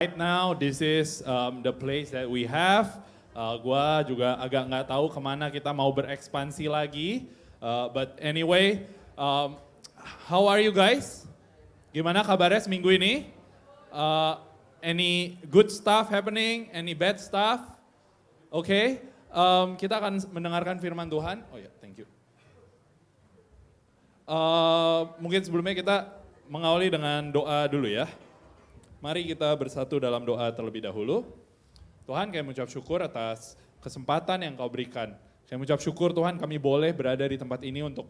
Right now, this is the place that we have. Gua juga agak nggak tahu kemana kita mau berekspansi lagi. But anyway, how are you guys? Gimana kabarnya seminggu ini? Any good stuff happening? Any bad stuff? Oke, kita akan mendengarkan firman Tuhan. Oh ya, thank you. Mungkin sebelumnya kita mengawali dengan doa dulu ya. Mari kita bersatu dalam doa terlebih dahulu. Tuhan, kami mengucap syukur atas kesempatan yang Kau berikan. Kami mengucap syukur Tuhan, kami boleh berada di tempat ini untuk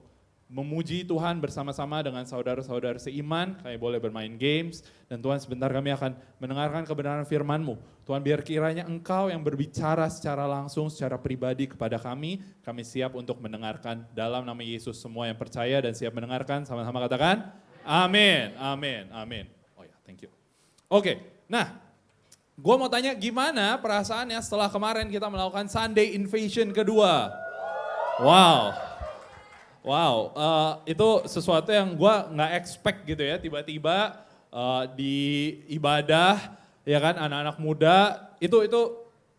memuji Tuhan bersama-sama dengan saudara-saudara seiman. Kami boleh bermain games. Dan Tuhan, sebentar kami akan mendengarkan kebenaran firman-Mu. Tuhan, biar kiranya Engkau yang berbicara secara langsung, secara pribadi kepada kami. Kami siap untuk mendengarkan dalam nama Yesus. Semua yang percaya dan siap mendengarkan, sama-sama katakan, amin, amin, amin. Oh ya, thank you. Oke, nah gue mau tanya gimana perasaannya setelah kemarin kita melakukan Sunday Invasion kedua. Wow, itu sesuatu yang gue nggak expect gitu ya, tiba-tiba di ibadah, ya kan anak-anak muda, itu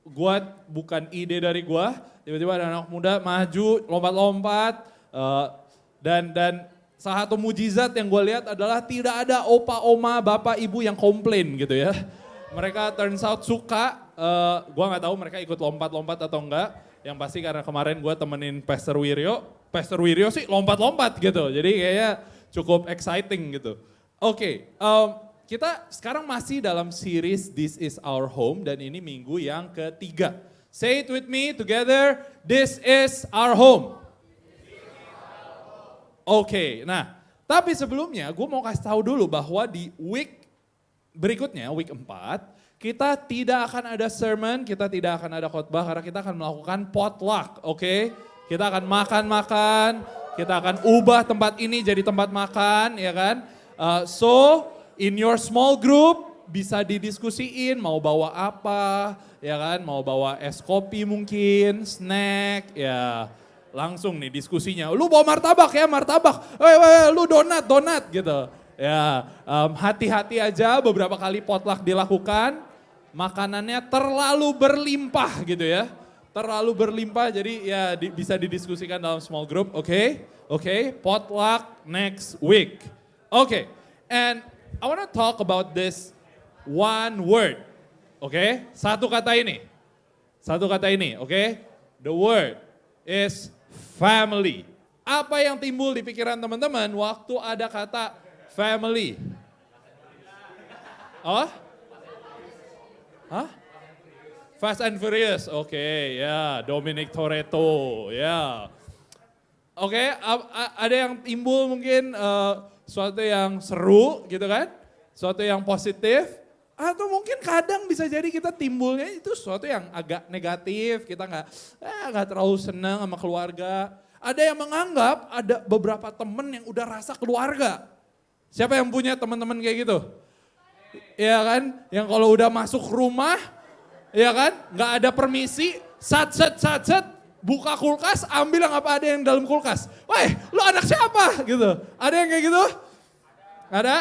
gue bukan ide dari gue, tiba-tiba ada anak muda maju, lompat-lompat, dan salah satu mujizat yang gue lihat adalah tidak ada opa, oma, bapak, ibu yang komplain gitu ya. Mereka turns out suka, gue gak tahu mereka ikut lompat-lompat atau enggak. Yang pasti karena kemarin gue temenin Pastor Wiryo sih lompat-lompat gitu. Jadi kayaknya cukup exciting gitu. Oke, kita sekarang masih dalam series This Is Our Home dan ini minggu yang ketiga. Say it with me together, This Is Our Home. Oke, nah tapi sebelumnya gue mau kasih tahu dulu bahwa di week berikutnya, week 4, kita tidak akan ada sermon, kita tidak akan ada khotbah karena kita akan melakukan potluck, oke? Kita akan makan-makan, kita akan ubah tempat ini jadi tempat makan, ya kan? So, in your small group bisa didiskusiin mau bawa apa, ya kan? Mau bawa es kopi mungkin, snack, ya. Langsung nih diskusinya, lu bawa martabak ya, martabak, lu donat gitu. Ya, hati-hati aja beberapa kali potluck dilakukan, makanannya terlalu berlimpah gitu ya. Terlalu berlimpah jadi ya bisa didiskusikan dalam small group, oke? Potluck next week. Oke, and I want to talk about this one word, oke? Satu kata ini, oke? The word is family. Apa yang timbul di pikiran teman-teman waktu ada kata family? Oh? Hah? Fast and Furious, oke, ya, Dominic Toretto, ya. Oke, ada yang timbul mungkin sesuatu yang seru gitu kan, sesuatu yang positif, atau mungkin kadang bisa jadi kita timbulnya itu sesuatu yang agak negatif, kita nggak terlalu senang sama keluarga. Ada yang menganggap ada beberapa temen yang udah rasa keluarga. Siapa yang punya teman-teman kayak gitu? Ya kan, yang kalau udah masuk rumah, ya kan, nggak ada permisi, sat, buka kulkas, ambil yang apa ada yang dalam kulkas. Woi, lu anak siapa? Gitu. Ada yang kayak gitu? Ada?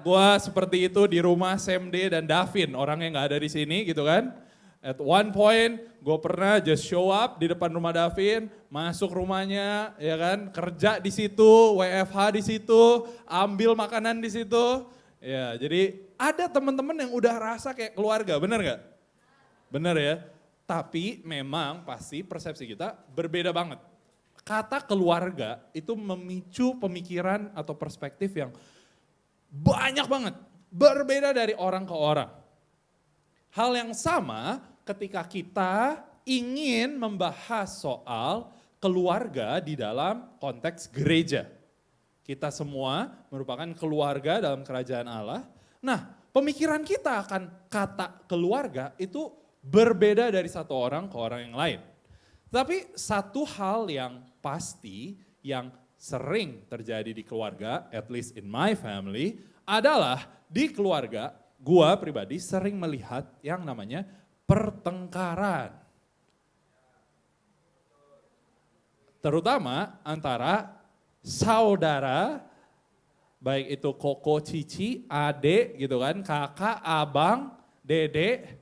Gua seperti itu di rumah Semde dan Davin, orang yang gak ada di sini gitu kan. At one point gue pernah just show up di depan rumah Davin, masuk rumahnya ya kan, kerja di situ, WFH di situ, ambil makanan di situ. Ya, jadi ada teman-teman yang udah rasa kayak keluarga, bener gak? Bener ya, tapi memang pasti persepsi kita berbeda banget. Kata keluarga itu memicu pemikiran atau perspektif yang banyak banget, berbeda dari orang ke orang. Hal yang sama ketika kita ingin membahas soal keluarga di dalam konteks gereja. Kita semua merupakan keluarga dalam kerajaan Allah. Nah, pemikiran kita akan kata keluarga itu berbeda dari satu orang ke orang yang lain. Tapi satu hal yang pasti, yang sering terjadi di keluarga, at least in my family, adalah di keluarga gua pribadi sering melihat yang namanya pertengkaran. Terutama antara saudara baik itu koko, cici, adik gitu kan, kakak, abang, dede.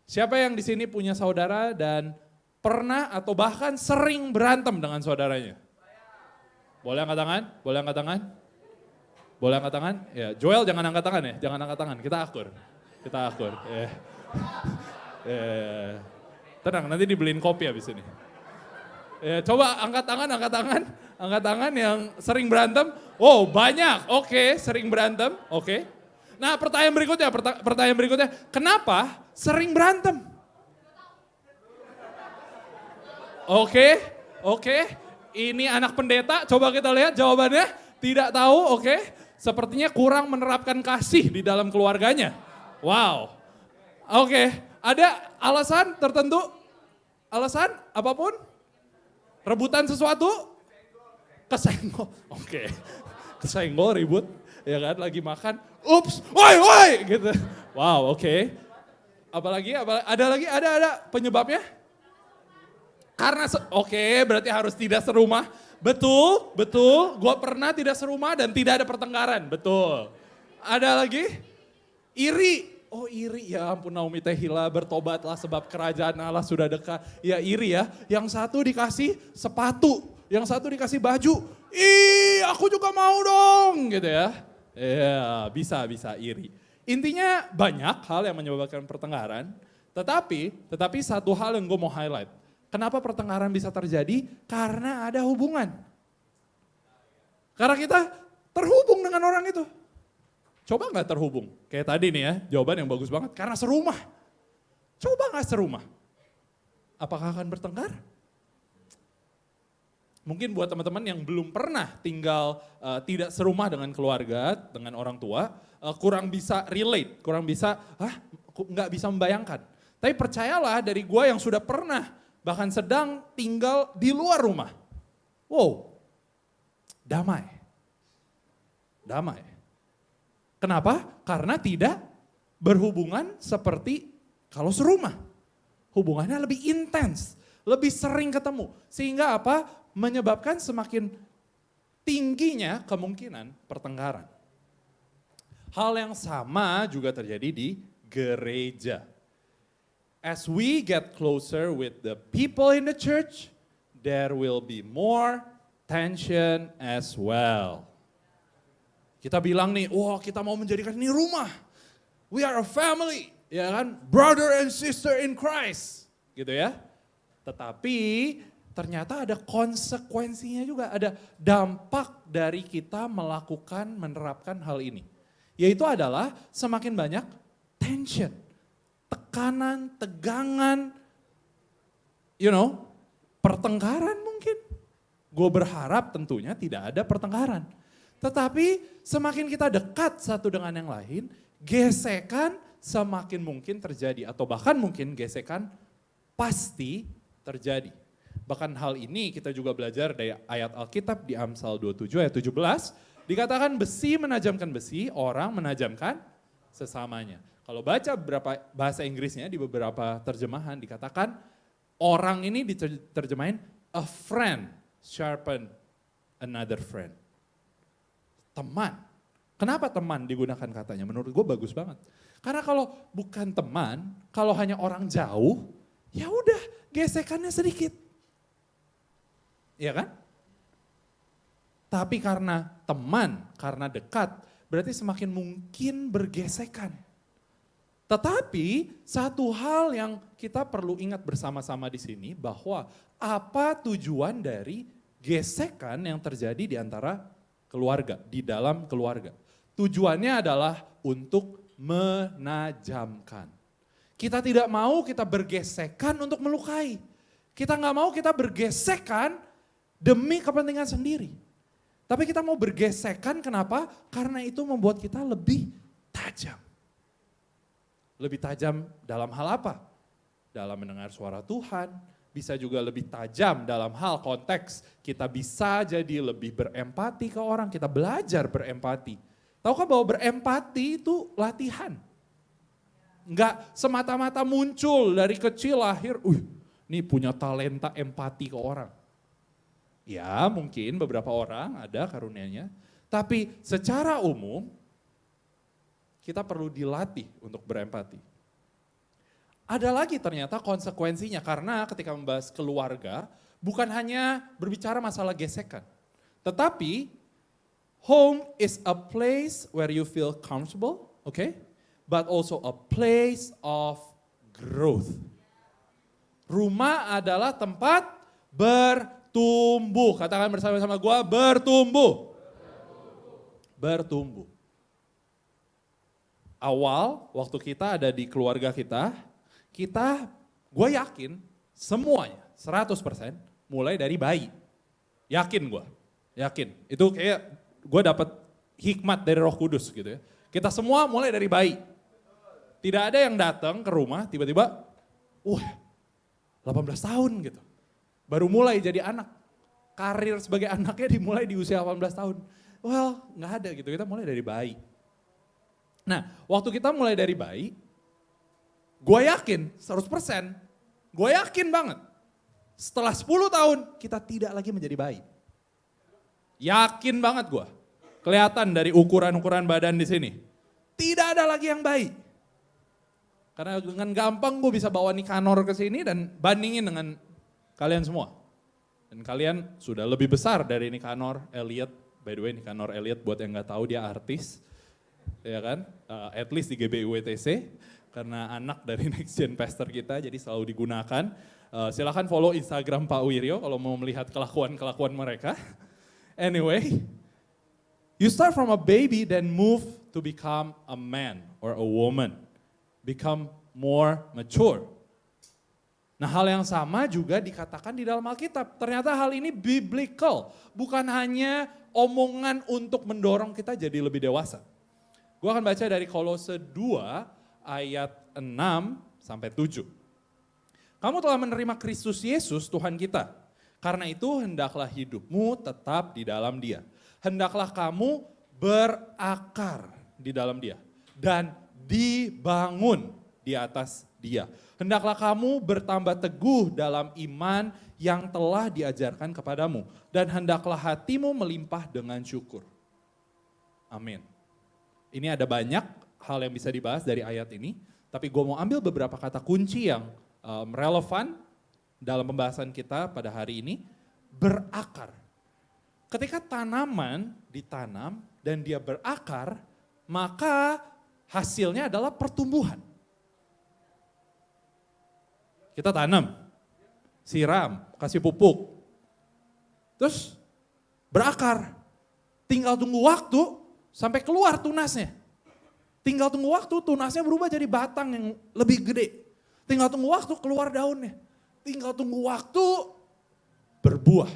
Siapa yang di sini punya saudara dan pernah atau bahkan sering berantem dengan saudaranya? Boleh angkat tangan? Boleh angkat tangan? Boleh angkat tangan? Ya, Joel jangan angkat tangan ya, jangan angkat tangan, kita akur. Kita akur. Tenang, nanti dibeliin kopi habis ini. Ya, coba angkat tangan yang sering berantem. Oh banyak, oke, sering berantem, oke. Nah pertanyaan berikutnya, kenapa sering berantem? Oke, ini anak pendeta, coba kita lihat jawabannya. Tidak tahu, oke. Sepertinya kurang menerapkan kasih di dalam keluarganya. Wow, oke. Ada alasan tertentu? Alasan apapun? Rebutan sesuatu? Kesenggol, oke. Kesenggol ribut, ya kan, lagi makan. Ups, woi, gitu. Wow, oke. Apalagi, ada penyebabnya? Karena, oke, berarti harus tidak serumah. Betul, gue pernah tidak serumah dan tidak ada pertengkaran, betul. Ada lagi? Iri. Oh iri, ya ampun Naomi Tehila, bertobatlah sebab kerajaan Allah sudah dekat. Ya iri ya, yang satu dikasih sepatu, yang satu dikasih baju. Ih aku juga mau dong gitu ya. Ya bisa iri. Intinya banyak hal yang menyebabkan pertengkaran, tetapi satu hal yang gue mau highlight. Kenapa pertengkaran bisa terjadi? Karena ada hubungan. Karena kita terhubung dengan orang itu. Coba gak terhubung? Kayak tadi nih ya, jawaban yang bagus banget. Karena serumah. Coba gak serumah? Apakah akan bertengkar? Mungkin buat teman-teman yang belum pernah tinggal tidak serumah dengan keluarga, dengan orang tua, kurang bisa relate, nggak bisa membayangkan. Tapi percayalah dari gue yang sudah pernah, bahkan sedang tinggal di luar rumah. Wow, damai. Kenapa? Karena tidak berhubungan seperti kalau serumah. Hubungannya lebih intens, lebih sering ketemu. Sehingga apa? Menyebabkan semakin tingginya kemungkinan pertengkaran. Hal yang sama juga terjadi di gereja. As we get closer with the people in the church, there will be more tension as well. Kita bilang nih, wah kita mau menjadikan ini rumah. We are a family, ya kan? Brother and sister in Christ, gitu ya. Tetapi ternyata ada konsekuensinya juga, ada dampak dari kita menerapkan hal ini. Yaitu adalah semakin banyak tension, tekanan, tegangan, pertengkaran mungkin. Gue berharap tentunya tidak ada pertengkaran. Tetapi semakin kita dekat satu dengan yang lain, gesekan semakin mungkin terjadi. Atau bahkan mungkin gesekan pasti terjadi. Bahkan hal ini kita juga belajar dari ayat Alkitab di Amsal 27 ayat 17. Dikatakan besi menajamkan besi, orang menajamkan sesamanya. Kalau baca beberapa bahasa Inggrisnya di beberapa terjemahan dikatakan orang ini diterjemahin a friend sharpen another friend. Teman. Kenapa teman digunakan katanya? Menurut gue bagus banget. Karena kalau bukan teman, kalau hanya orang jauh, ya udah gesekannya sedikit. Iya kan? Tapi karena teman, karena dekat, berarti semakin mungkin bergesekan. Tetapi satu hal yang kita perlu ingat bersama-sama di sini bahwa apa tujuan dari gesekan yang terjadi di antara keluarga, di dalam keluarga. Tujuannya adalah untuk menajamkan. Kita tidak mau kita bergesekan untuk melukai. Kita nggak mau kita bergesekan demi kepentingan sendiri. Tapi kita mau bergesekan kenapa? Karena itu membuat kita lebih tajam. Lebih tajam dalam hal apa? Dalam mendengar suara Tuhan, bisa juga lebih tajam dalam hal konteks kita bisa jadi lebih berempati ke orang, kita belajar berempati. Tahukah bahwa berempati itu latihan? Enggak semata-mata muncul dari kecil lahir, ini punya talenta empati ke orang. Ya mungkin beberapa orang ada karunia-Nya, Tapi secara umum, kita perlu dilatih untuk berempati. Ada lagi ternyata konsekuensinya, karena ketika membahas keluarga, bukan hanya berbicara masalah gesekan. Tetapi, home is a place where you feel comfortable, okay? But also a place of growth. Rumah adalah tempat bertumbuh. Katakan bersama-sama gue, bertumbuh. Bertumbuh. Awal, waktu kita ada di keluarga kita, gue yakin semuanya 100% mulai dari bayi. Yakin gue, yakin. Itu kayak gue dapat hikmat dari Roh Kudus gitu ya. Kita semua mulai dari bayi. Tidak ada yang datang ke rumah tiba-tiba, 18 tahun gitu. Baru mulai jadi anak. Karir sebagai anaknya dimulai di usia 18 tahun. Well, nggak ada gitu, kita mulai dari bayi. Nah, waktu kita mulai dari bayi, gue yakin 100%, gue yakin banget. Setelah 10 tahun, kita tidak lagi menjadi bayi. Yakin banget gue. Kelihatan dari ukuran-ukuran badan di sini. Tidak ada lagi yang bayi. Karena dengan gampang gue bisa bawa Nikanor ke sini dan bandingin dengan kalian semua. Dan kalian sudah lebih besar dari Nikanor Elliot. By the way, Nikanor Elliot buat yang gak tahu dia artis. Ya kan, at least di GBIWTC. Karena anak dari Next Gen Pastor kita, jadi selalu digunakan. Silakan follow Instagram Pak Wiryo kalau mau melihat kelakuan-kelakuan mereka. Anyway, you start from a baby then move to become a man or a woman. Become more mature. Nah, hal yang sama juga dikatakan di dalam Alkitab. Ternyata hal ini biblical, bukan hanya omongan untuk mendorong kita jadi lebih dewasa. Gue akan baca dari Kolose 2 ayat 6 sampai 7. Kamu telah menerima Kristus Yesus Tuhan kita. Karena itu hendaklah hidupmu tetap di dalam Dia. Hendaklah kamu berakar di dalam Dia dan dibangun di atas Dia. Hendaklah kamu bertambah teguh dalam iman yang telah diajarkan kepadamu dan hendaklah hatimu melimpah dengan syukur. Amin. Ini ada banyak hal yang bisa dibahas dari ayat ini, tapi gue mau ambil beberapa kata kunci yang relevan dalam pembahasan kita pada hari ini. Berakar. Ketika tanaman ditanam dan dia berakar, maka hasilnya adalah pertumbuhan. Kita tanam, siram, kasih pupuk, terus berakar. Tinggal tunggu waktu sampai keluar tunasnya. Tinggal tunggu waktu tunasnya berubah jadi batang yang lebih gede. Tinggal tunggu waktu keluar daunnya. Tinggal tunggu waktu berbuah.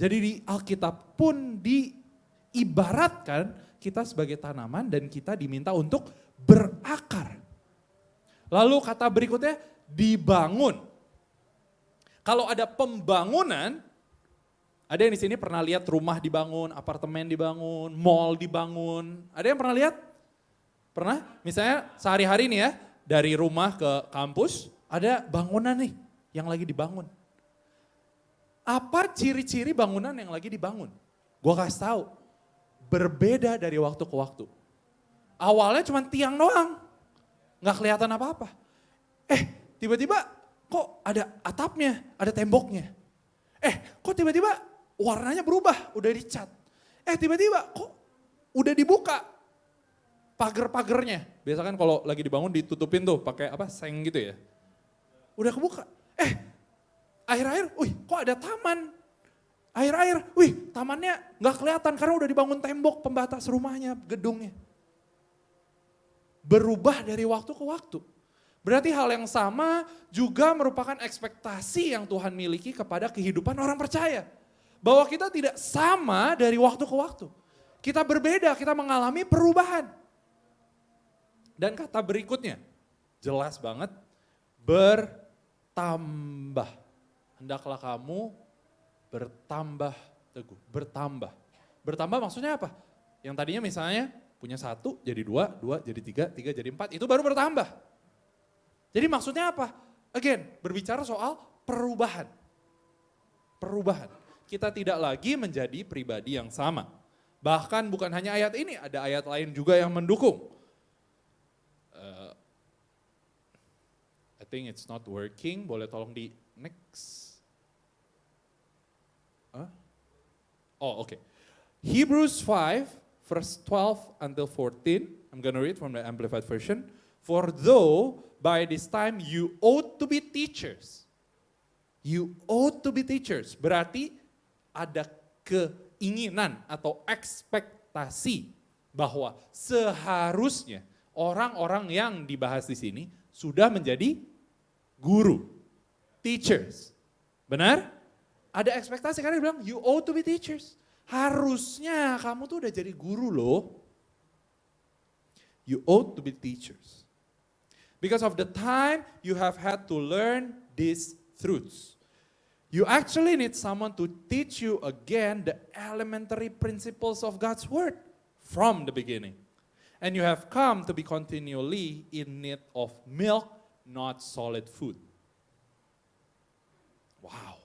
Jadi di Alkitab pun diibaratkan kita sebagai tanaman dan kita diminta untuk berakar. Lalu kata berikutnya dibangun. Kalau ada pembangunan, ada yang di sini pernah lihat rumah dibangun, apartemen dibangun, mall dibangun. Ada yang pernah lihat? Pernah? Misalnya sehari-hari nih ya, dari rumah ke kampus, ada bangunan nih yang lagi dibangun. Apa ciri-ciri bangunan yang lagi dibangun? Gue kasih tahu, berbeda dari waktu ke waktu. Awalnya cuma tiang doang, nggak kelihatan apa-apa. Tiba-tiba kok ada atapnya, ada temboknya. Kok tiba-tiba warnanya berubah, udah dicat. Tiba-tiba kok udah dibuka pagar-pagarnya. Biasa kan kalau lagi dibangun ditutupin tuh pakai seng gitu ya. Udah kebuka. Akhir-akhir, kok ada taman. Akhir-akhir, tamannya nggak kelihatan karena udah dibangun tembok pembatas rumahnya, gedungnya. Berubah dari waktu ke waktu. Berarti hal yang sama juga merupakan ekspektasi yang Tuhan miliki kepada kehidupan orang percaya. Bahwa kita tidak sama dari waktu ke waktu. Kita berbeda, kita mengalami perubahan. Dan kata berikutnya, jelas banget, bertambah. Hendaklah kamu bertambah teguh, bertambah. Bertambah maksudnya apa? Yang tadinya misalnya punya 1 jadi 2, 2 jadi 3, 3 jadi 4, itu baru bertambah. Jadi maksudnya apa? Again, berbicara soal perubahan. Perubahan. kita tidak lagi menjadi pribadi yang sama. Bahkan bukan hanya ayat ini, ada ayat lain juga yang mendukung. I think it's not working, boleh tolong di next. Oh, okay. Hebrews 5, verse 12 until 14, I'm going to read from the Amplified Version. For though by this time you ought to be teachers. You ought to be teachers. Berarti ada keinginan atau ekspektasi bahwa seharusnya orang-orang yang dibahas di sini sudah menjadi guru, teachers. Benar? Ada ekspektasi karena dia bilang you ought to be teachers. Harusnya kamu tuh udah jadi guru loh. You ought to be teachers. Because of the time you have had to learn these truths. You actually need someone to teach you again the elementary principles of God's word from the beginning. And you have come to be continually in need of milk, not solid food. Wow.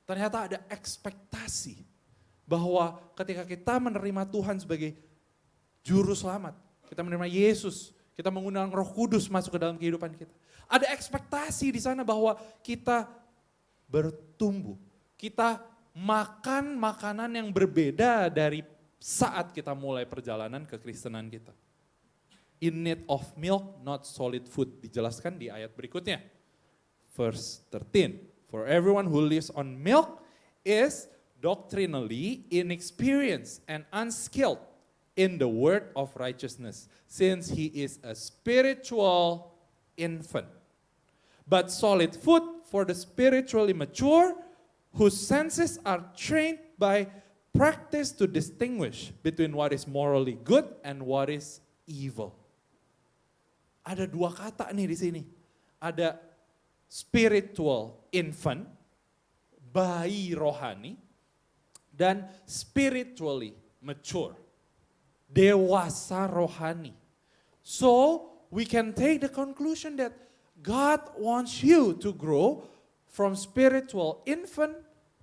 Ternyata ada ekspektasi bahwa ketika kita menerima Tuhan sebagai juru selamat, kita menerima Yesus, kita mengundang Roh Kudus masuk ke dalam kehidupan kita. Ada ekspektasi di sana bahwa kita bertumbuh, kita makan makanan yang berbeda dari saat kita mulai perjalanan kekristenan kita. In need of milk, not solid food. Dijelaskan di ayat berikutnya. Verse 13. For everyone who lives on milk is doctrinally inexperienced and unskilled in the word of righteousness, since he is a spiritual infant. But solid food for the spiritually mature, whose senses are trained by practice to distinguish between what is morally good and what is evil. Ada dua kata nih di sini. Ada spiritual infant, bayi rohani, dan spiritually mature, dewasa rohani. So we can take the conclusion that God wants you to grow from spiritual infant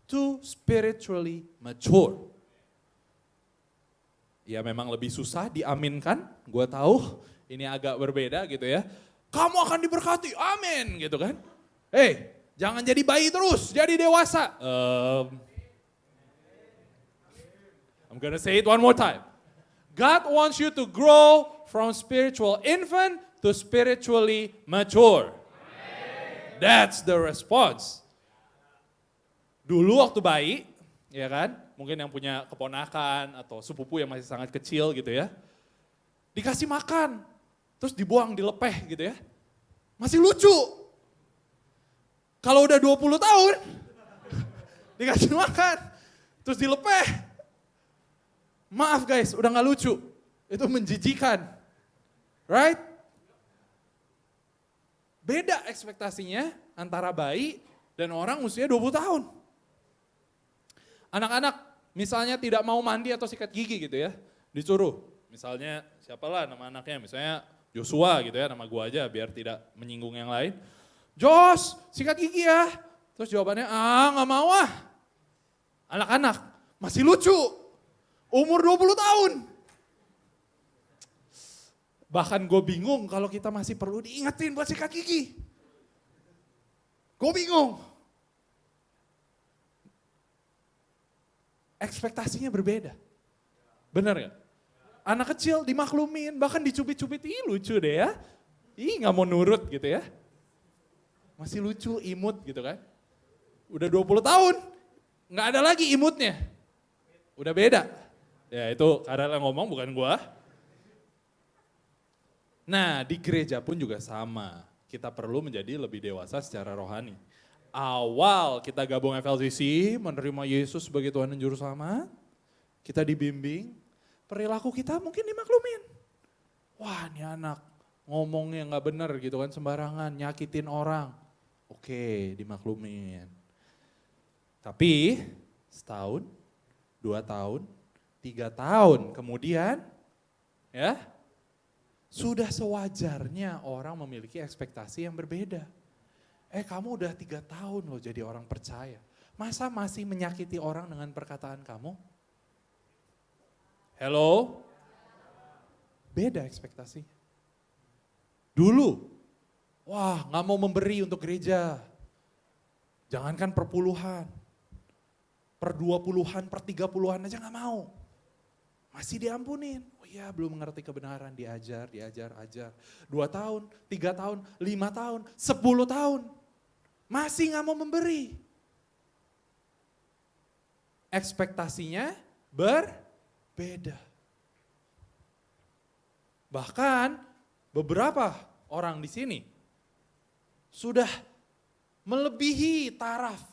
to spiritually mature. Ya memang lebih susah diaminkan, gue tahu ini agak berbeda gitu ya. Kamu akan diberkati, amin gitu kan. Jangan jadi bayi terus, jadi dewasa. I'm gonna say it one more time. God wants you to grow from spiritual infant to spiritually mature. That's the response. Dulu waktu bayi, ya kan, mungkin yang punya keponakan atau sepupu yang masih sangat kecil gitu ya, dikasih makan, terus dibuang, dilepeh gitu ya, masih lucu. Kalau udah 20 tahun, dikasih makan, terus dilepeh. Maaf guys, udah gak lucu. Itu menjijikan. Right? Beda ekspektasinya antara bayi dan orang usia 20 tahun. Anak-anak misalnya tidak mau mandi atau sikat gigi gitu ya, disuruh. Misalnya siapalah nama anaknya, misalnya Joshua gitu ya, nama gua aja biar tidak menyinggung yang lain. Josh, sikat gigi ya. Terus jawabannya, gak mau ah. Anak-anak, masih lucu. Umur 20 tahun. Bahkan gue bingung kalau kita masih perlu diingetin buat sikat gigi. Gue bingung. Ekspektasinya berbeda. Benar gak? Anak kecil dimaklumin, bahkan dicubit-cubit, lucu deh ya. Gak mau nurut gitu ya. Masih lucu, imut gitu kan. Udah 20 tahun, gak ada lagi imutnya. Udah beda. Ya itu Karel yang ngomong bukan gua. Nah di gereja pun juga sama. Kita perlu menjadi lebih dewasa secara rohani. Awal kita gabung FLCC, menerima Yesus sebagai Tuhan dan Juru Selamat. Kita dibimbing, perilaku kita mungkin dimaklumin. Wah ini anak ngomongnya gak bener gitu kan, sembarangan, nyakitin orang. Oke, dimaklumin. Tapi setahun, 2 tahun, 3 tahun kemudian ya sudah sewajarnya orang memiliki ekspektasi yang berbeda. Kamu udah 3 tahun loh jadi orang percaya. Masa masih menyakiti orang dengan perkataan kamu? Hello? Beda ekspektasinya. Dulu, wah gak mau memberi untuk gereja. Jangankan per puluhan, per 20-an, per 30-an aja gak mau. Masih diampunin. Oh iya, belum mengerti kebenaran, diajar. 2 tahun, 3 tahun, 5 tahun, 10 tahun. Masih gak mau memberi. Ekspektasinya berbeda. Bahkan beberapa orang di sini sudah melebihi taraf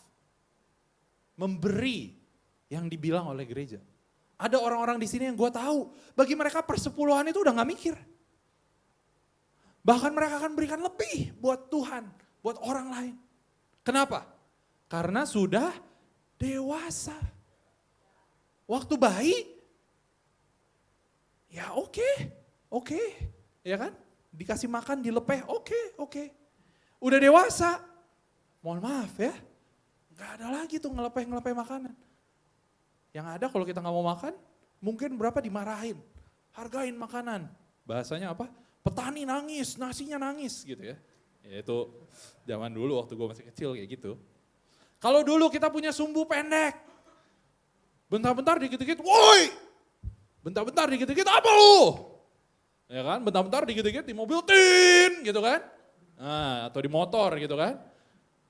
memberi yang dibilang oleh gereja. Ada orang-orang di sini yang gue tahu, bagi mereka persepuluhan itu udah gak mikir. Bahkan mereka akan berikan lebih buat Tuhan, buat orang lain. Kenapa? Karena sudah dewasa. Waktu bayi, ya oke, ya kan? Dikasih makan, dilepeh, oke. Udah dewasa, mohon maaf ya, gak ada lagi tuh ngelepeh makanan. Yang ada kalau kita gak mau makan, mungkin berapa dimarahin. Hargain makanan. Bahasanya apa? Petani nangis, nasinya nangis gitu ya. Ya itu zaman dulu waktu gue masih kecil kayak gitu. Kalau dulu kita punya sumbu pendek. Bentar-bentar dikit-dikit, woi! Bentar-bentar dikit-dikit, apa lu? Ya kan, bentar-bentar dikit-dikit di mobil, tin! Gitu kan. Nah, atau di motor gitu kan.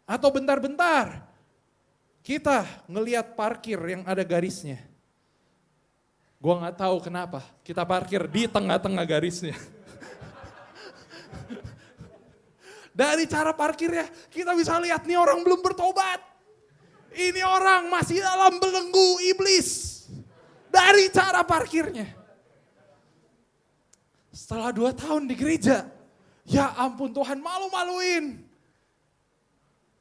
Atau bentar-bentar kita ngelihat parkir yang ada garisnya. Gua gak tahu kenapa kita parkir di tengah-tengah garisnya. Dari cara parkirnya kita bisa lihat nih orang belum bertobat. Ini orang masih dalam belenggu iblis. Dari cara parkirnya. Setelah 2 tahun di gereja, ya ampun Tuhan, malu-maluin.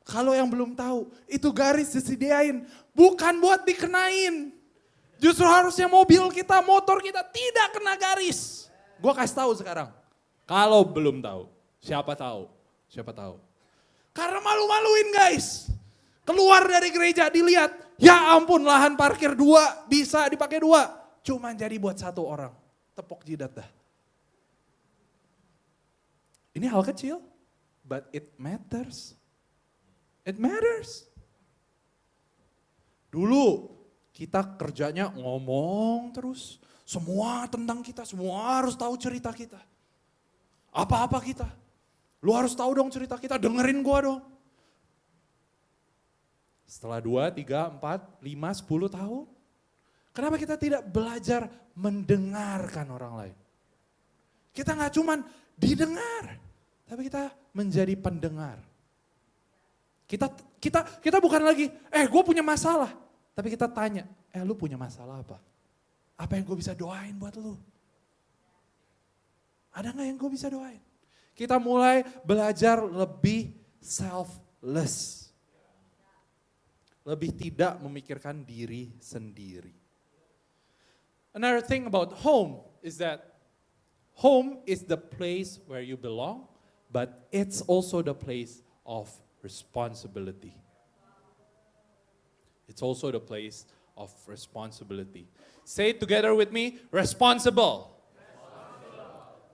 Kalau yang belum tahu, itu garis disediain bukan buat dikenain. Justru harusnya mobil kita, motor kita tidak kena garis. Gue kasih tahu sekarang. Kalau belum tahu, siapa tahu. Karena malu-maluin guys. Keluar dari gereja dilihat, ya ampun lahan parkir 2 bisa dipakai 2. Cuman jadi buat 1 orang. Tepok jidat dah. Ini hal kecil, but it matters. It matters. Dulu kita kerjanya ngomong terus. Semua tentang kita, semua harus tahu cerita kita. Apa-apa kita. Lu harus tahu dong cerita kita, dengerin gua dong. Setelah 2, 3, 4, 5, 10 tahun. Kenapa kita tidak belajar mendengarkan orang lain? Kita gak cuman didengar, tapi kita menjadi pendengar. Kita bukan lagi, gue punya masalah. Tapi kita tanya, lu punya masalah apa? Apa yang gue bisa doain buat lu? Ada gak yang gue bisa doain? Kita mulai belajar lebih selfless. Lebih tidak memikirkan diri sendiri. Another thing about home is that home is the place where you belong, but it's also the place of responsibility. It's also the place of responsibility. Say it together with me, responsible.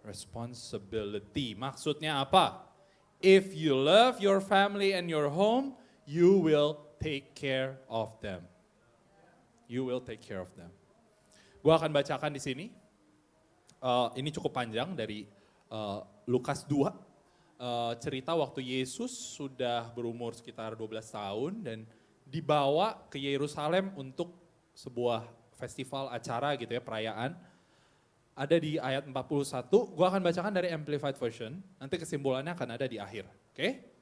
Responsibility. Maksudnya apa? If you love your family and your home, you will take care of them. You will take care of them. Gua akan bacakan di sini. Ini cukup panjang dari Lukas 2. Cerita waktu Yesus sudah berumur sekitar 12 tahun dan dibawa ke Yerusalem untuk sebuah festival acara gitu ya, perayaan. Ada di ayat 41, gua akan bacakan dari Amplified Version, nanti kesimpulannya akan ada di akhir, oke?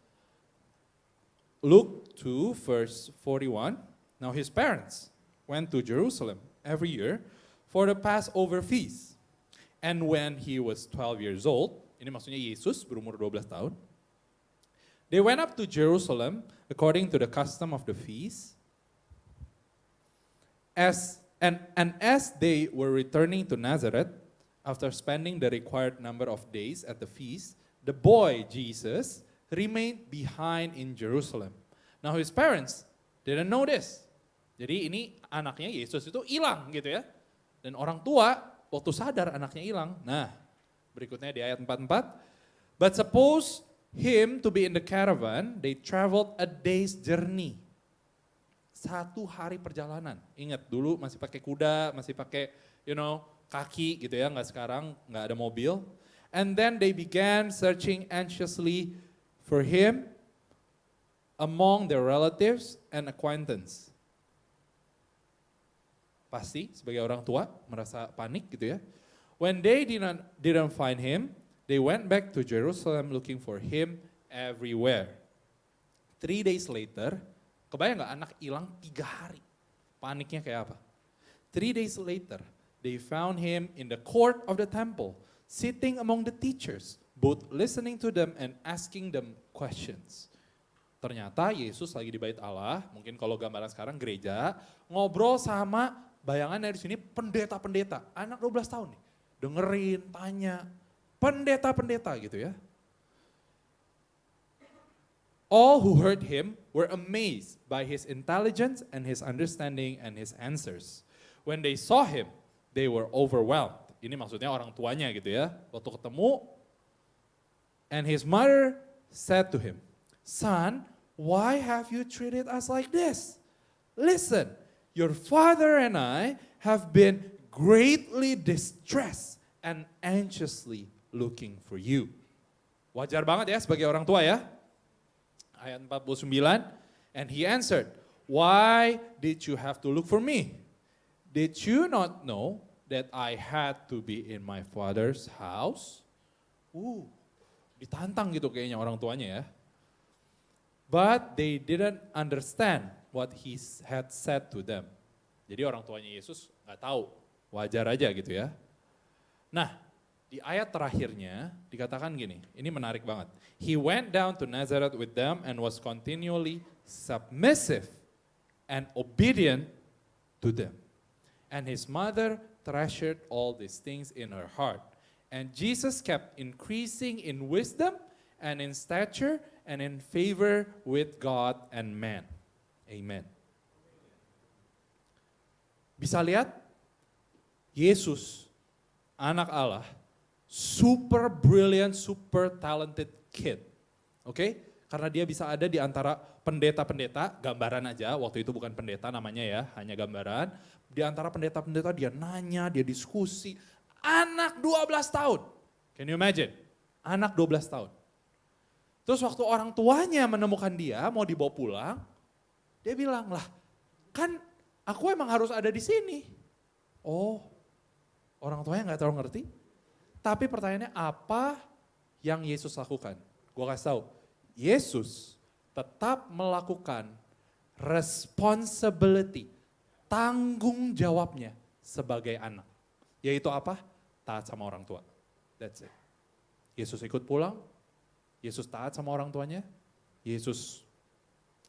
Luke 2 verse 41, now his parents went to Jerusalem every year for the Passover feast. And when he was 12 years old, ini maksudnya Yesus berumur 12 tahun, they went up to Jerusalem according to the custom of the feast. As they were returning to Nazareth, after spending the required number of days at the feast, the boy Jesus remained behind in Jerusalem. Now his parents didn't know this. Jadi ini anaknya Yesus itu hilang gitu ya. Dan orang tua waktu sadar anaknya hilang. Nah, berikutnya di ayat 44. But suppose him to be in the caravan, they traveled a day's journey. 1 hari perjalanan. Ingat dulu masih pakai kuda, masih pakai kaki gitu ya, nggak sekarang, nggak ada mobil. And then they began searching anxiously for him among their relatives and acquaintance. Pasti sebagai orang tua merasa panik gitu ya. When they didn't find him, they went back to Jerusalem looking for him everywhere. 3 days later, kebayang nggak anak hilang 3 hari? Paniknya kayak apa? 3 days later, they found him in the court of the temple, sitting among the teachers, both listening to them and asking them questions. Ternyata Yesus lagi di bait Allah, mungkin kalau gambaran sekarang gereja, ngobrol sama bayangan dari sini pendeta-pendeta, anak 12 tahun nih, dengerin, tanya, pendeta-pendeta gitu ya. All who heard him were amazed by his intelligence and his understanding and his answers. When they saw him, they were overwhelmed. Ini maksudnya orang tuanya gitu ya, waktu ketemu. And his mother said to him, "Son, why have you treated us like this? Listen, your father and I have been greatly distressed and anxiously looking for you." Wajar banget ya sebagai orang tua ya. Ayat 49, and he answered, "Why did you have to look for me? Did you not know that I had to be in my father's house?" Ditantang gitu kayaknya orang tuanya ya. But they didn't understand what he had said to them. Jadi orang tuanya Yesus nggak tahu, wajar aja gitu ya. Nah, di ayat terakhirnya dikatakan gini, ini menarik banget. He went down to Nazareth with them and was continually submissive and obedient to them. And his mother treasured all these things in her heart. And Jesus kept increasing in wisdom and in stature and in favor with God and man. Amen. Bisa lihat, Yesus, anak Allah, super brilliant, super talented kid. Oke? Karena dia bisa ada di antara pendeta-pendeta, gambaran aja, waktu itu bukan pendeta namanya ya, hanya gambaran. Di antara pendeta-pendeta dia nanya, dia diskusi. Anak 12 tahun. Can you imagine? Anak 12 tahun. Terus waktu orang tuanya menemukan dia, mau dibawa pulang, dia bilang, "Lah, kan aku emang harus ada di sini." Oh, orang tuanya gak terlalu ngerti. Tapi pertanyaannya apa yang Yesus lakukan? Gue kasih tahu, Yesus tetap melakukan responsibility, tanggung jawabnya sebagai anak. Yaitu apa? Taat sama orang tua. That's it. Yesus ikut pulang, Yesus taat sama orang tuanya, Yesus,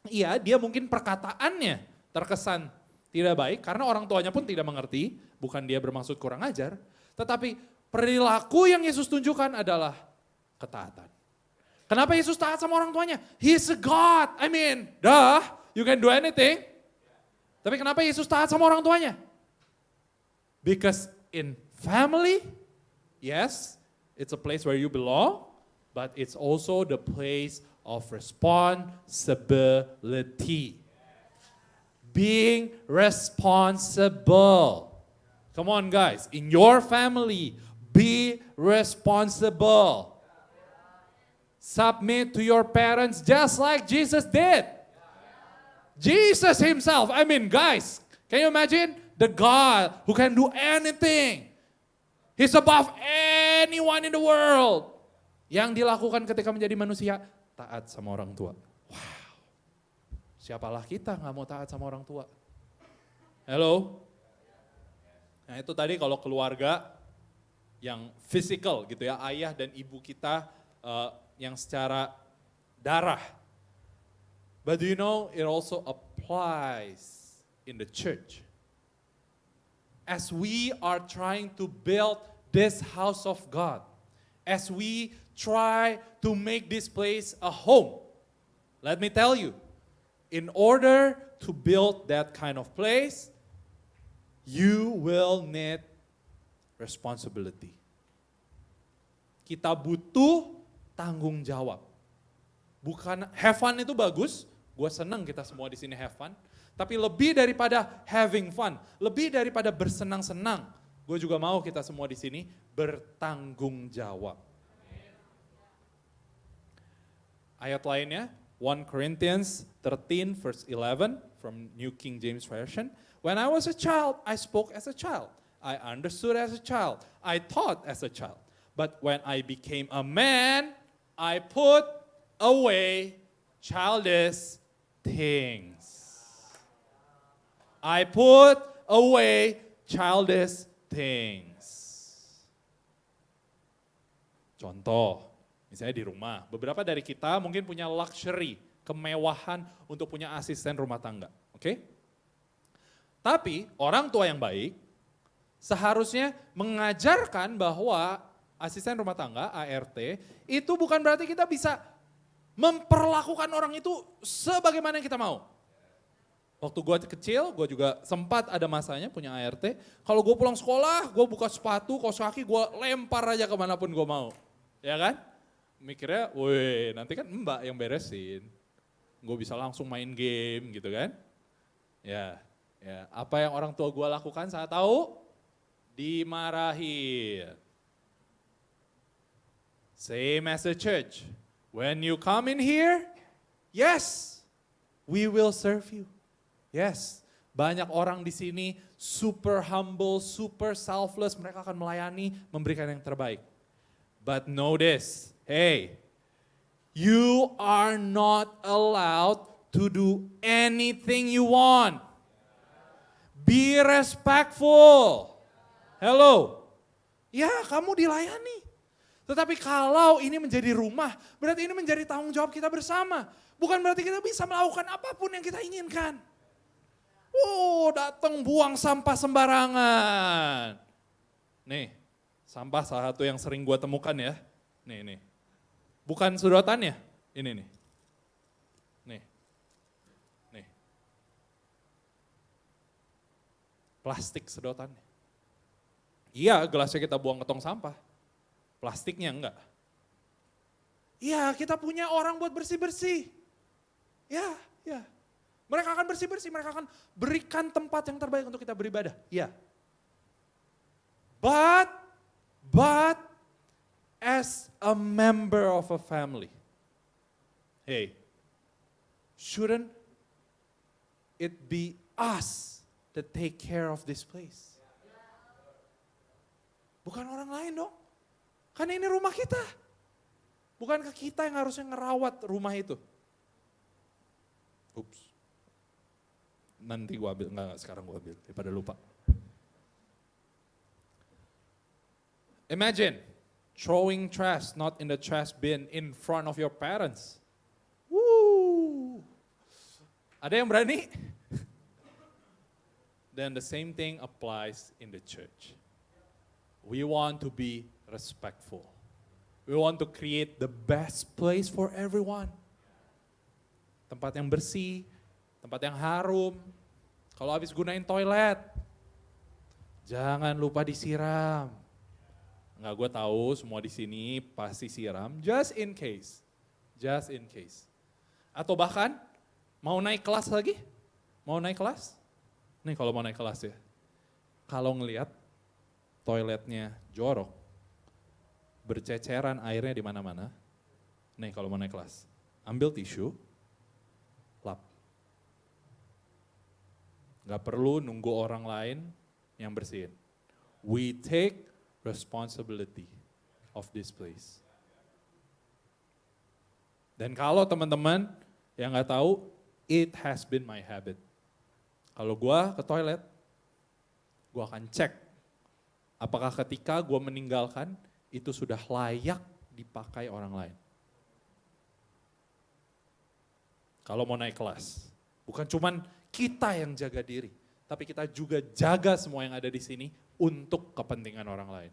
iya dia mungkin perkataannya terkesan tidak baik karena orang tuanya pun tidak mengerti, bukan dia bermaksud kurang ajar, tetapi perilaku yang Yesus tunjukkan adalah ketaatan. Kenapa Yesus taat sama orang tuanya? He's a God, you can do anything. Tapi kenapa Yesus taat sama orang tuanya? Because in family, yes, it's a place where you belong, but it's also the place of responsibility. Being responsible. Come on guys, in your family, be responsible. Submit to your parents just like Jesus did. Jesus himself, guys, can you imagine? The God who can do anything. He's above anyone in the world. Yang dilakukan ketika menjadi manusia, taat sama orang tua. Wow, siapalah kita gak mau taat sama orang tua? Hello? Nah itu tadi kalau keluarga yang physical gitu ya, ayah dan ibu kita yang secara darah. But do you know it also applies in the church. As we are trying to build this house of God, as we try to make this place a home, let me tell you, in order to build that kind of place, you will need responsibility. Kita butuh tanggung jawab. Bukan have fun itu bagus, gue senang kita semua di sini have fun. Tapi lebih daripada having fun, lebih daripada bersenang-senang, gue juga mau kita semua di sini bertanggung jawab. Ayat lainnya, 1 Corinthians 13 verse 11 from New King James Version. When I was a child, I spoke as a child. I understood as a child. I thought as a child. But when I became a man, I put away childish things. I put away childish things. Contoh, misalnya di rumah, beberapa dari kita mungkin punya luxury, kemewahan untuk punya asisten rumah tangga, oke? Tapi orang tua yang baik seharusnya mengajarkan bahwa asisten rumah tangga, ART, itu bukan berarti kita bisa memperlakukan orang itu sebagaimana yang kita mau. Waktu gue kecil, gue juga sempat ada masanya punya ART. Kalau gue pulang sekolah, gue buka sepatu, kaos kaki, gue lempar aja kemanapun gue mau. Ya kan? Mikirnya, weh nanti kan mbak yang beresin. Gue bisa langsung main game gitu kan. Ya, apa yang orang tua gue lakukan saat tahu? Dimarahin. Same as the church. When you come in here, yes, we will serve you. Yes, banyak orang di sini super humble, super selfless, mereka akan melayani, memberikan yang terbaik. But know this, hey, you are not allowed to do anything you want. Be respectful. Hello. Ya, kamu dilayani. Tetapi kalau ini menjadi rumah, berarti ini menjadi tanggung jawab kita bersama. Bukan berarti kita bisa melakukan apapun yang kita inginkan. Datang buang sampah sembarangan. Nih, sampah salah satu yang sering gue temukan ya. Nih. Bukan sedotannya, ini nih. Nih. Plastik sedotannya. Iya, gelasnya kita buang ke tong sampah. Plastiknya enggak. Iya, kita punya orang buat bersih-bersih. Ya. Mereka akan bersih-bersih, mereka akan berikan tempat yang terbaik untuk kita beribadah. Ya. But as a member of a family, hey, shouldn't it be us that take care of this place? Bukan orang lain dong. Karena ini rumah kita. Bukankah kita yang harusnya ngerawat rumah itu? Ups. Nanti gua ambil, enggak sekarang gua ambil, daripada lupa. Imagine throwing trash not in the trash bin in front of your parents. Woo! Ada yang berani? Then the same thing applies in the church. We want to be respectful. We want to create the best place for everyone. Tempat yang bersih, tempat yang harum. Kalau habis gunain toilet, jangan lupa disiram. Enggak, gue tahu semua di sini pasti siram, just in case. Atau bahkan mau naik kelas lagi? Mau naik kelas? Nih kalau mau naik kelas ya. Kalau ngelihat toiletnya jorok, berceceran airnya di mana-mana. Nih kalau mau naik kelas, ambil tisu, lap. Gak perlu nunggu orang lain yang bersihin. We take responsibility of this place. Dan kalau teman-teman yang gak tahu, it has been my habit. Kalau gue ke toilet, gue akan cek apakah ketika gue meninggalkan itu sudah layak dipakai orang lain. Kalau mau naik kelas, bukan cuman kita yang jaga diri, tapi kita juga jaga semua yang ada di sini untuk kepentingan orang lain.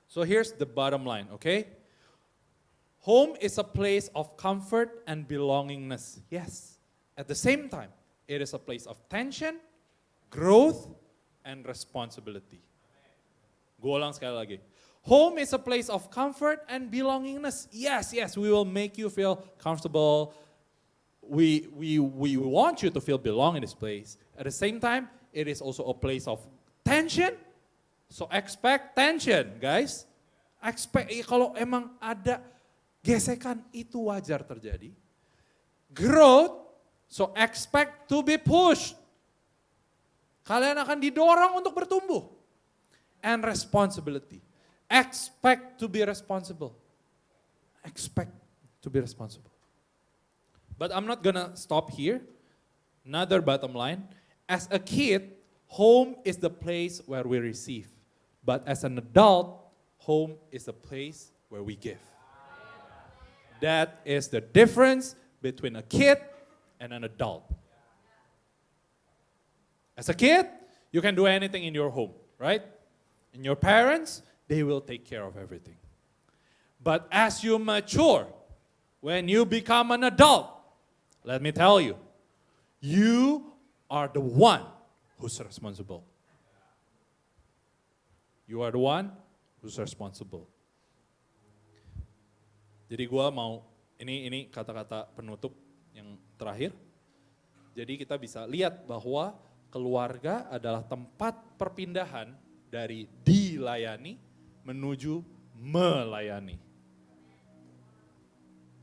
So here's the bottom line, okay? Home is a place of comfort and belongingness. Yes, at the same time, it is a place of tension, growth, and responsibility. Gue ulang sekali lagi. Home is a place of comfort and belongingness. Yes, we will make you feel comfortable. We want you to feel belong in this place. At the same time, it is also a place of tension. So expect tension, guys. Expect, kalau emang ada gesekan, itu wajar terjadi. Growth, so expect to be pushed. Kalian akan didorong untuk bertumbuh. And responsibility. Expect to be responsible. Expect to be responsible. But I'm not gonna stop here. Another bottom line. As a kid, home is the place where we receive. But as an adult, home is the place where we give. That is the difference between a kid and an adult. As a kid, you can do anything in your home, right? And your parents, they will take care of everything. But as you mature, when you become an adult, let me tell you, you are the one who's responsible. You are the one who's responsible. Jadi gue mau, ini kata-kata penutup yang terakhir. Jadi kita bisa lihat bahwa keluarga adalah tempat perpindahan dari dilayani menuju melayani.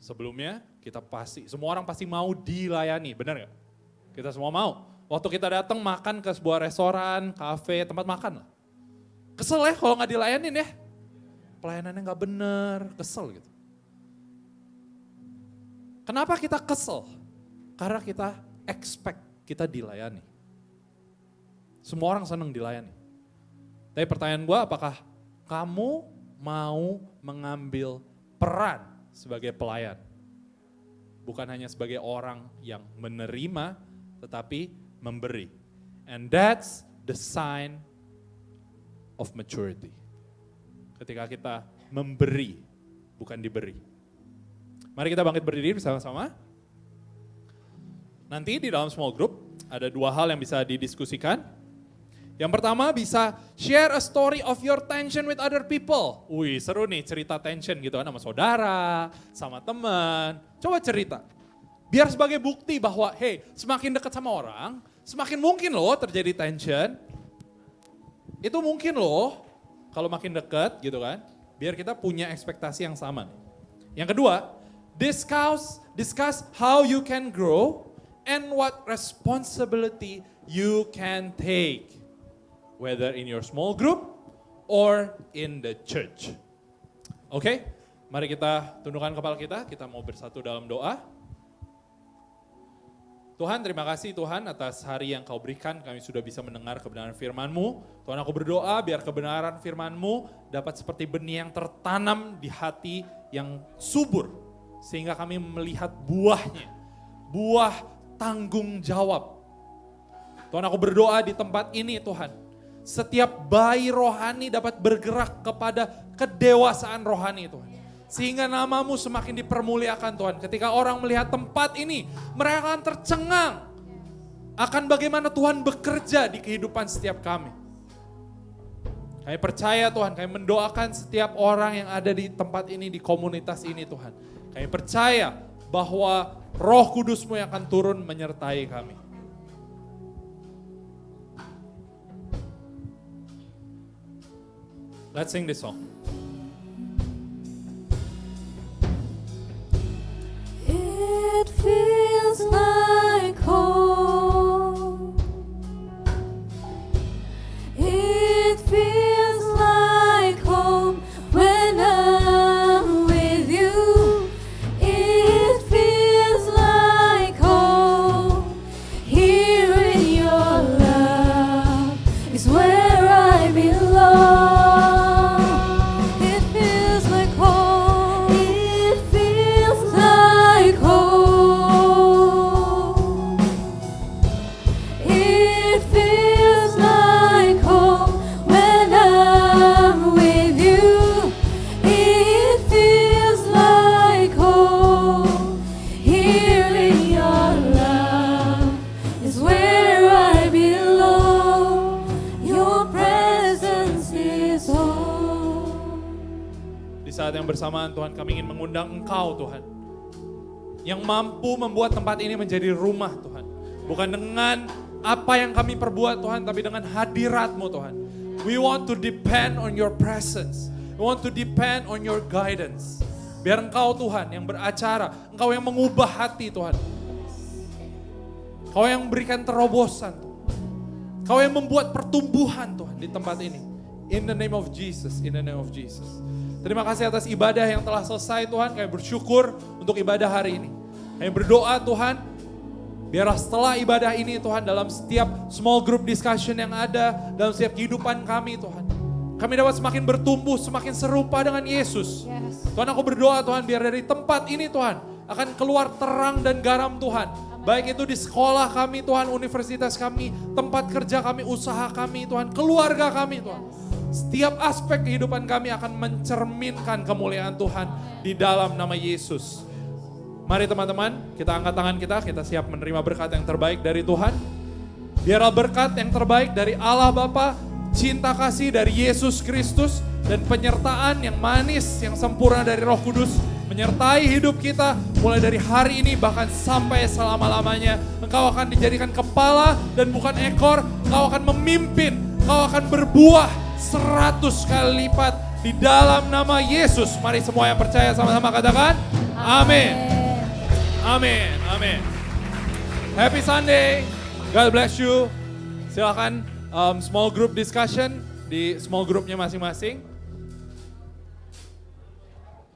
Sebelumnya kita semua orang pasti mau dilayani, benar gak? Kita semua mau. Waktu kita datang makan ke sebuah restoran, kafe, tempat makan lah. Kesel ya kalau gak dilayanin ya. Pelayanannya gak bener, kesel gitu. Kenapa kita kesel? Karena kita expect kita dilayani. Semua orang senang dilayani. Tapi pertanyaan gue, apakah kamu mau mengambil peran sebagai pelayan? Bukan hanya sebagai orang yang menerima, tetapi memberi. And that's the sign of maturity. Ketika kita memberi, bukan diberi. Mari kita bangkit berdiri bersama-sama. Nanti di dalam small group ada dua hal yang bisa didiskusikan. Yang pertama bisa share a story of your tension with other people. Wih seru nih cerita tension gitu kan sama saudara, sama teman. Coba cerita. Biar sebagai bukti bahwa hey semakin dekat sama orang, semakin mungkin loh terjadi tension. Itu mungkin loh kalau makin dekat gitu kan. Biar kita punya ekspektasi yang sama. Yang kedua, discuss how you can grow and what responsibility you can take. Whether in your small group or in the church. Oke, mari kita tundukkan kepala kita mau bersatu dalam doa. Tuhan, terima kasih Tuhan atas hari yang Kau berikan, kami sudah bisa mendengar kebenaran firman-Mu. Tuhan, aku berdoa biar kebenaran firman-Mu dapat seperti benih yang tertanam di hati yang subur. Sehingga kami melihat buahnya, buah tanggung jawab. Tuhan, aku berdoa di tempat ini Tuhan. Setiap bayi rohani dapat bergerak kepada kedewasaan rohani Tuhan. Sehingga namamu semakin dipermuliakan Tuhan. Ketika orang melihat tempat ini, mereka akan tercengang akan bagaimana Tuhan bekerja di kehidupan setiap kami. Kami percaya Tuhan, kami mendoakan setiap orang yang ada di tempat ini, di komunitas ini Tuhan. Kami percaya bahwa Roh Kudus-Mu yang akan turun menyertai kami. Let's sing this song. It feels like home. It feels like home when I'm with you. It feels like home. Here in your love is where I belong. bersamaan Tuhan kami ingin mengundang Engkau Tuhan. Yang mampu membuat tempat ini menjadi rumah Tuhan. Bukan dengan apa yang kami perbuat Tuhan, tapi dengan hadirat-Mu Tuhan. We want to depend on your presence. We want to depend on your guidance. Biar Engkau Tuhan yang beracara, Engkau yang mengubah hati Tuhan. Kau yang memberikan terobosan Tuhan. Kau yang membuat pertumbuhan Tuhan di tempat ini. In the name of Jesus, in the name of Jesus. Terima kasih atas ibadah yang telah selesai Tuhan. Kami bersyukur untuk ibadah hari ini. Kami berdoa Tuhan, biarlah setelah ibadah ini Tuhan, dalam setiap small group discussion yang ada, dalam setiap kehidupan kami Tuhan, kami dapat semakin bertumbuh, semakin serupa dengan Yesus. Yes. Tuhan, aku berdoa Tuhan, biar dari tempat ini Tuhan, akan keluar terang dan garam Tuhan. Baik itu di sekolah kami Tuhan, universitas kami, tempat kerja kami, usaha kami Tuhan, keluarga kami Tuhan. Setiap aspek kehidupan kami akan mencerminkan kemuliaan Tuhan di dalam nama Yesus. Mari teman-teman, kita angkat tangan kita siap menerima berkat yang terbaik dari Tuhan. Biarlah berkat yang terbaik dari Allah Bapa, cinta kasih dari Yesus Kristus, dan penyertaan yang manis, yang sempurna dari Roh Kudus, menyertai hidup kita mulai dari hari ini bahkan sampai selama-lamanya. Engkau akan dijadikan kepala dan bukan ekor, engkau akan memimpin, engkau akan berbuah 100 kali lipat di dalam nama Yesus. Mari semua yang percaya sama-sama katakan, amin. Amin, amin. Happy Sunday, God bless you. Silakan small group discussion di small groupnya masing-masing.